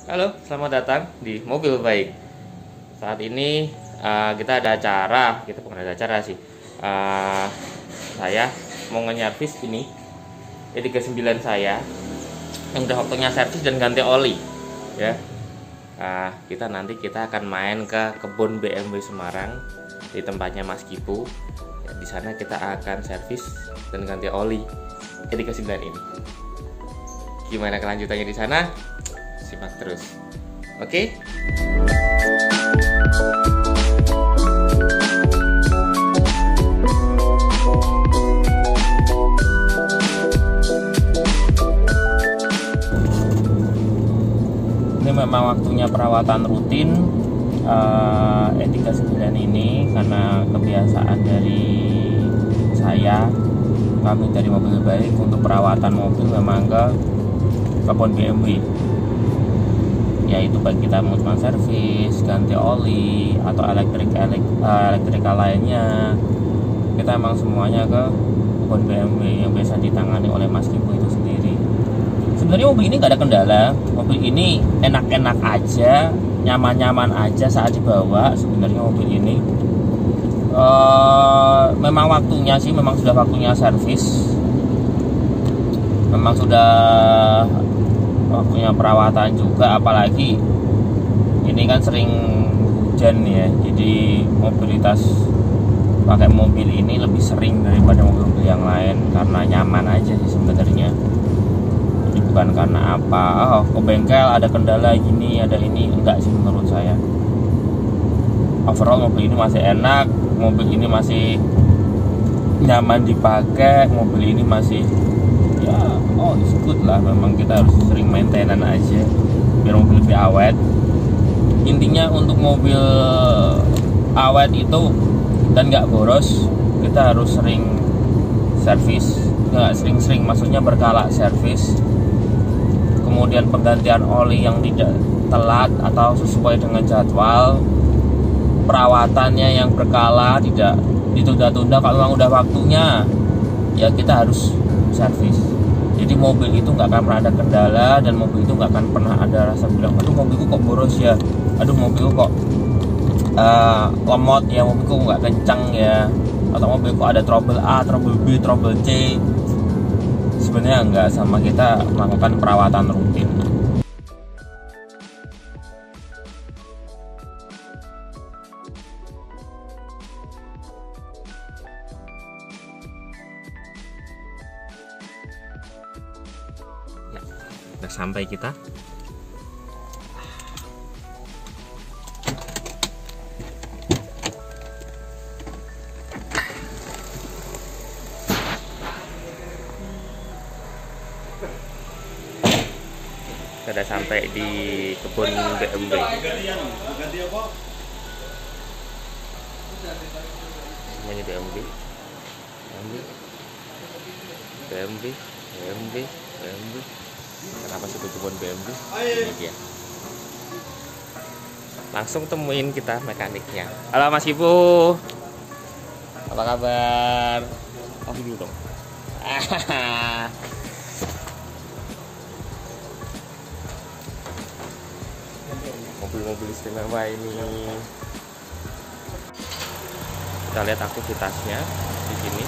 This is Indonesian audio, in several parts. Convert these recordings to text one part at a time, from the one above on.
Halo, selamat datang di Mobil Baik. Saat ini kita ada acara, kita bukan ada acara sih. Saya mau nge-servis ini E39 saya yang udah waktunya servis dan ganti oli, ya. Kita akan main ke kebun BMW Semarang di tempatnya Mas Kipu. Ya, di sana kita akan servis dan ganti oli E39 ini. Gimana kelanjutannya di sana? Simak terus. Oke. Ini memang waktunya perawatan rutin E39 ini karena kebiasaan dari saya, kami dari Mobil Baik untuk perawatan mobil memang ke kebun BMW, yaitu baik kita mau cuma servis, ganti oli atau elektrikal lainnya, kita emang semuanya ke kebun BMW yang biasa ditangani oleh Mas Kipu itu sendiri. Sebenarnya mobil ini nggak ada kendala, mobil ini enak-enak aja, nyaman-nyaman aja saat dibawa. Sebenarnya mobil ini memang waktunya sih, memang sudah waktunya servis, memang sudah waktunya perawatan juga, apalagi ini kan sering hujan ya, jadi mobilitas pakai mobil ini lebih sering daripada mobil-mobil yang lain karena nyaman aja sih sebenarnya. Jadi bukan karena apa, ke bengkel ada kendala gini, ada ini, enggak sih menurut saya. Overall mobil ini masih enak, mobil ini masih nyaman dipakai, mobil ini masih it's good lah. Memang kita harus sering maintenance aja biar mobil lebih awet. Intinya untuk mobil awet itu dan nggak boros, kita harus sering servis, nggak sering-sering, maksudnya berkala servis. Kemudian penggantian oli yang tidak telat atau sesuai dengan jadwal, perawatannya yang berkala, tidak ditunda-tunda. Kalau memang udah waktunya ya kita harus servis. Jadi mobil itu nggak akan pernah ada kendala, dan mobil itu nggak akan pernah ada rasa bilang, aduh mobilku kok boros ya, aduh mobilku kok lemot ya, mobilku nggak kencang ya, atau mobilku ada trouble A, trouble B, trouble C. Sebenarnya nggak, sama kita melakukan perawatan rutin. Udah sampai kita. Kita udah sampai di kebun BMW. Semuanya BMW. Kenapa sih kebun BMW? Ini dia. Langsung temuin kita mekaniknya. Halo Mas Kipu, apa kabar? Oh dulu dong. Mobil-mobil istimewa ini. Kita lihat aktivitasnya di sini.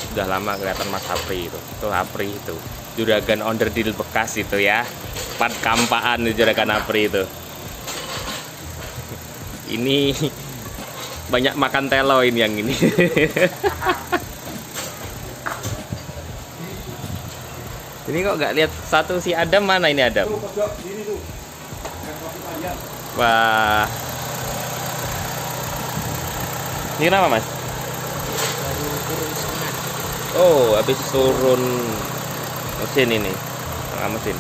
Sudah lama kelihatan Mas Apri itu. Tuh Apri itu. Juragan onderdil bekas itu ya. Part kampaan Juragan Apri itu. Ini banyak makan telo ini yang ini. Ini kok nggak lihat satu si Adam, mana ini Adam? Wah. Ini kenapa Mas? Oh, habis turun mesin ini, tengah mesin.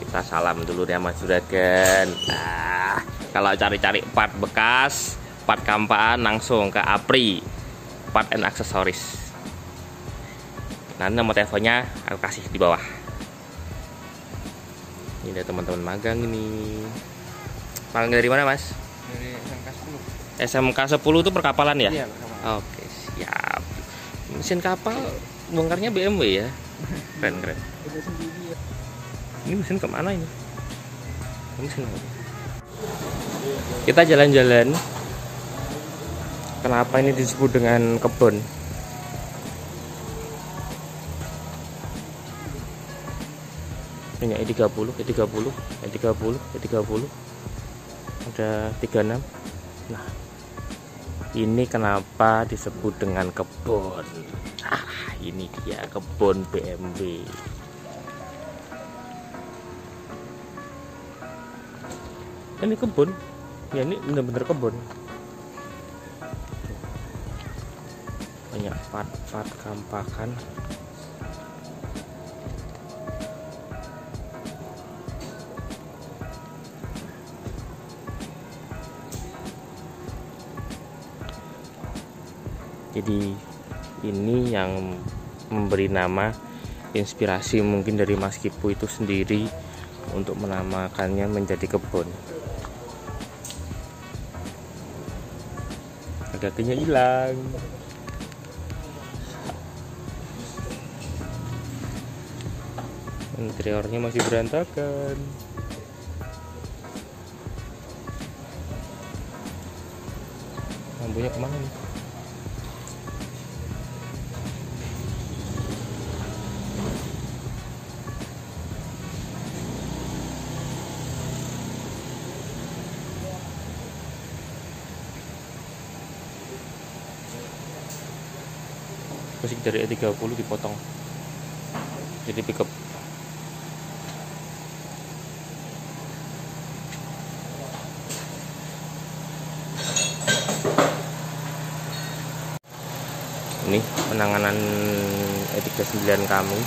Kita salam dulu ya Mas Juragan. Kalau cari-cari part bekas, part kampaan, langsung ke Apri, part and aksesoris. Nanti nomor teleponnya aku kasih di bawah. Ini ada teman-teman magang ini. Magang dari mana Mas? Dari Rangkas 10. SMK 10 itu perkapalan ya? Iya, Oke, siap. Mesin kapal bongkarnya BMW ya? Keren. Ini mesin kemana ini? Mesin apa? Kita jalan-jalan. Kenapa ini disebut dengan kebun? Ini E30, E30, E30, E30. Ada 36. Nah, ini kenapa disebut dengan kebun? Ini dia kebun BMW. Ini kebun, ya ini bener-bener kebun. Banyak part-part kampakan. Jadi ini yang memberi nama, inspirasi mungkin dari Mas Kipu itu sendiri untuk menamakannya menjadi kebun. Kakinya hilang. Interiornya masih berantakan. Lampunya kemana nih? Musik dari E30 dipotong jadi pickup. Ini penanganan E39 kami.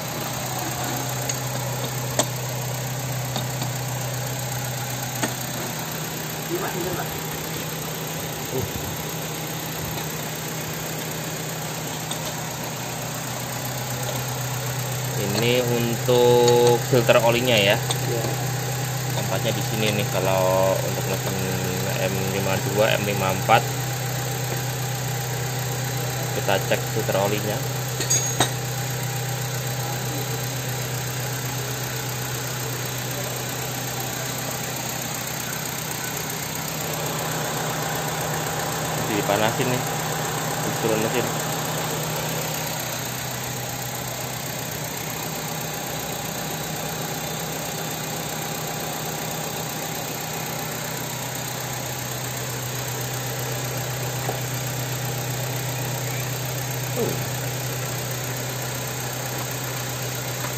Ini untuk filter olinya ya. Tempatnya di sini nih kalau untuk mesin M52, M54. Kita cek filter olinya. Masih dipanasin nih. Turun mesin.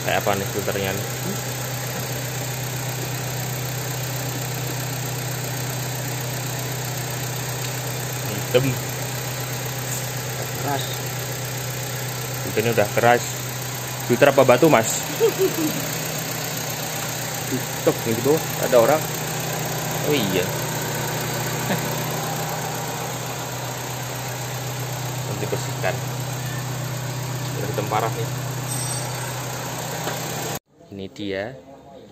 Kayak apa nih filternya nih? Hitam. Keras. Ini udah keras. Filter apa batu, Mas? Tuh, gitu ada orang. Oh iya. Nanti bersihkan. Udah hitam parah nih. Ini dia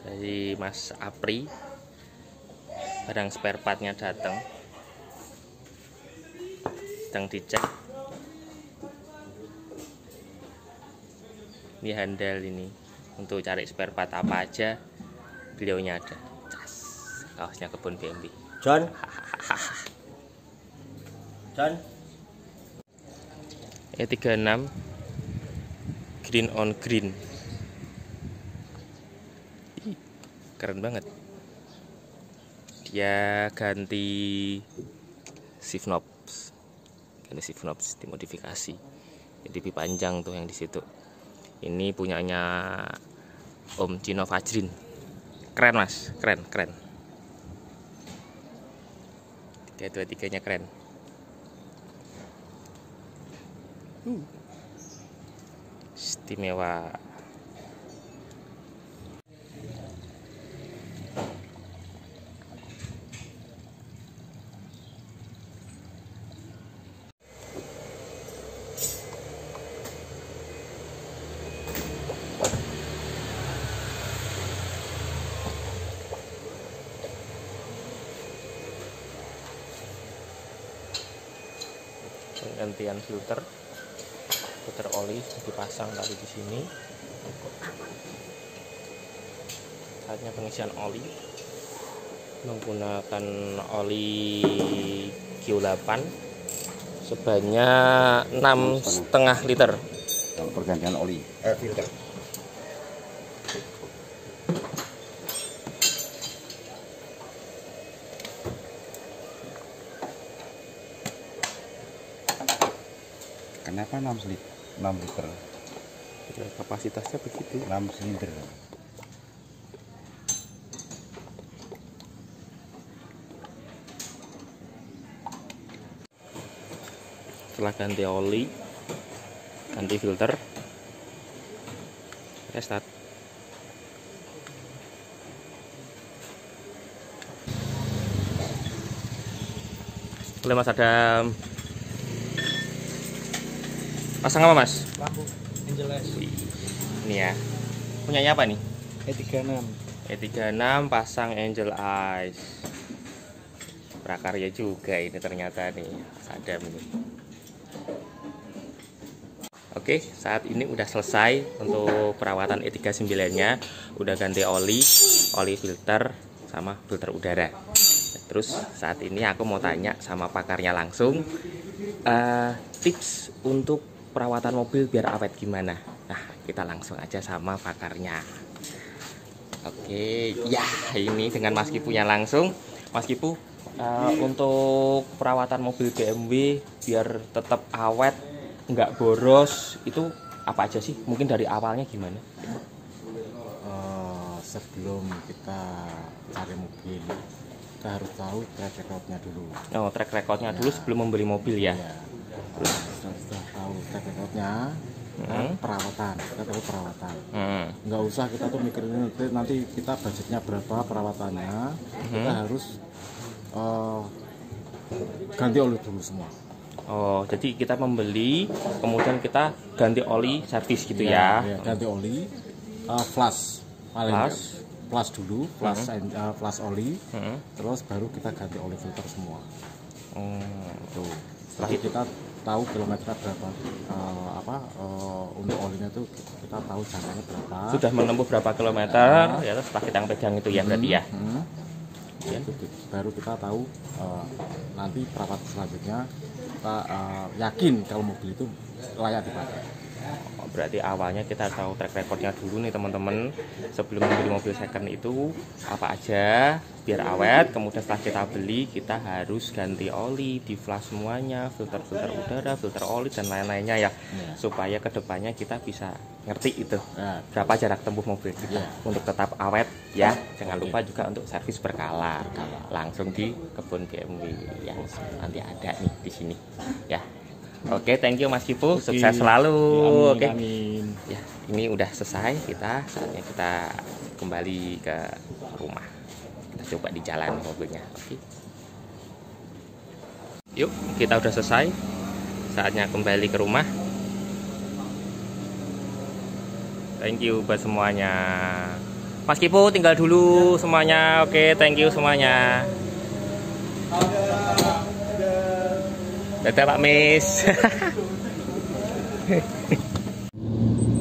dari Mas Apri, barang spare partnya datang, sedang dicek. Ini handle ini untuk cari spare part apa aja, beliaunya ada. Kaosnya kebun BMW. John. E36 green on green. Keren banget. Dia ganti shift knobs. Dimodifikasi. Jadi lebih panjang tuh yang di situ. Ini punyanya Om Cino Fajrin. Keren, Mas. Keren. Tiga-tiganya keren. Istimewa. penggantian filter oli dipasang tadi di sini. Saatnya pengisian oli menggunakan oli Q8 sebanyak 6,5 liter. Kalau pergantian oli filter. Kenapa 6 liter? Ya, kapasitasnya begitu. 6 silinder. Setelah ganti oli, ganti filter, start. Boleh Mas Adam. Pasang apa Mas? Lampu Angel Eyes. Ini ya. Punyanya apa nih? E36. E36 pasang Angel Eyes. Prakarya juga ini ternyata nih, Mas Adam ini. Oke, saat ini udah selesai untuk perawatan E39-nya. Udah ganti oli filter sama filter udara. Terus saat ini aku mau tanya sama pakarnya langsung, tips untuk perawatan mobil biar awet gimana? Nah, kita langsung aja sama pakarnya. Oke, ya ini dengan Mas Kipunya langsung. Mas Kipu, untuk perawatan mobil BMW biar tetap awet, nggak boros, itu apa aja sih? Mungkin dari awalnya gimana? Sebelum kita cari mobil, kita harus tahu track recordnya dulu. Oh, track recordnya dulu sebelum membeli mobil ya? Ya. Setelah tahu track recordnya, perawatan, kita tahu perawatan. Nggak usah kita tuh mikirin nanti kita budgetnya berapa perawatannya, kita harus ganti oli dulu semua. Oh, jadi kita membeli, kemudian kita ganti oli servis gitu ya? Ya, ganti oli, flush, flush dulu, flush oli, terus baru kita ganti oli filter semua. Tuh. Setelah itu kita tahu kilometernya berapa, untuk olinya tuh kita tahu jangkanya berapa. Sudah menempuh berapa kilometer, ya setelah kita pegang itu ya berarti ya? Ya. Baru kita tahu nanti perawatan selanjutnya kita yakin kalau mobil itu layak dipakai. Berarti awalnya kita tahu track recordnya dulu nih teman-teman, sebelum membeli mobil second itu apa aja biar awet. Kemudian setelah kita beli, kita harus ganti oli, di flush semuanya, filter udara, filter oli dan lain-lainnya ya, supaya kedepannya kita bisa ngerti itu berapa jarak tempuh mobil kita untuk tetap awet ya. Jangan lupa juga untuk servis berkala langsung di kebun BMW yang nanti ada nih di sini ya. Oke, thank you Mas Kipu, sukses selalu. Oke. Amin. Ya, ini udah selesai, saatnya kita kembali ke rumah. Kita coba di jalan mobilnya. Oke. Yuk, kita udah selesai. Saatnya kembali ke rumah. Thank you buat semuanya. Mas Kipu tinggal dulu semuanya. Oke, thank you semuanya. Dadah Pak Mis.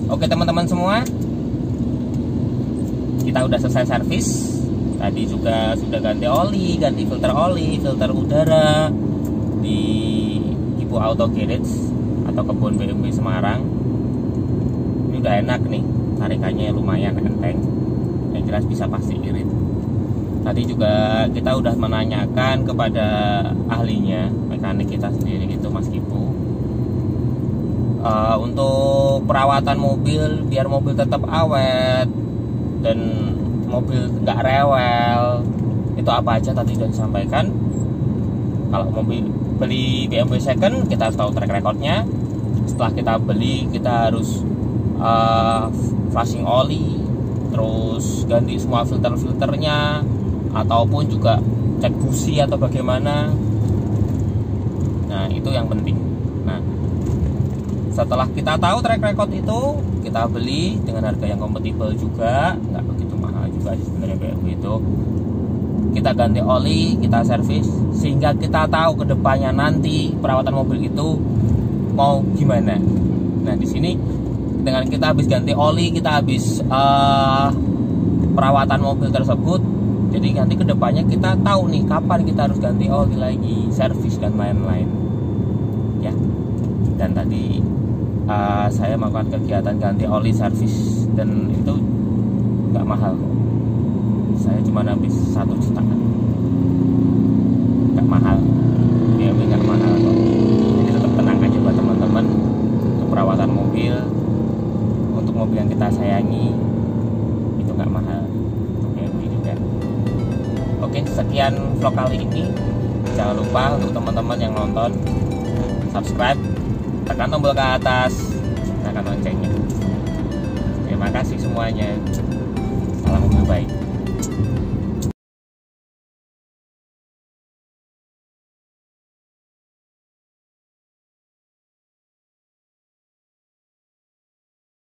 Oke teman-teman semua, kita udah selesai servis. Tadi juga sudah ganti oli, ganti filter udara di Kipu Auto Garage atau kebun BMW Semarang. Ini udah enak nih, tarikannya lumayan enteng, yang jelas bisa pasti irit. Tadi juga kita udah menanyakan kepada ahlinya, mekanik kita sendiri gitu Mas Kipu, untuk perawatan mobil biar mobil tetap awet dan mobil nggak rewel, itu apa aja tadi sudah disampaikan. Kalau mobil beli BMW second, kita harus tahu track recordnya. Setelah kita beli, kita harus flushing oli, terus ganti semua filternya, ataupun juga cek busi atau bagaimana. Nah, itu yang penting. Nah, setelah kita tahu track record itu, kita beli dengan harga yang kompatibel juga, nggak begitu mahal juga sih sebenarnya BMW itu. kita ganti oli, kita servis, sehingga kita tahu kedepannya nanti perawatan mobil itu mau gimana. Nah di sini dengan kita habis ganti oli, kita habis perawatan mobil tersebut, jadi nanti kedepannya kita tahu nih kapan kita harus ganti oli lagi, servis dan lain-lain ya. Dan tadi saya melakukan kegiatan ganti oli, servis, dan itu nggak mahal kok. Saya cuma habis 1 jutaan, nggak mahal ya, nggak mahal kok. Jadi tetap tenang aja buat teman-teman, untuk perawatan mobil, untuk mobil yang kita sayangi itu nggak mahal, untuk BMW juga. Oke, sekian vlog kali ini. Jangan lupa untuk teman-teman yang nonton, subscribe, tekan tombol ke atas, nyalakan loncengnya. Terima kasih semuanya. Salam mobil baik.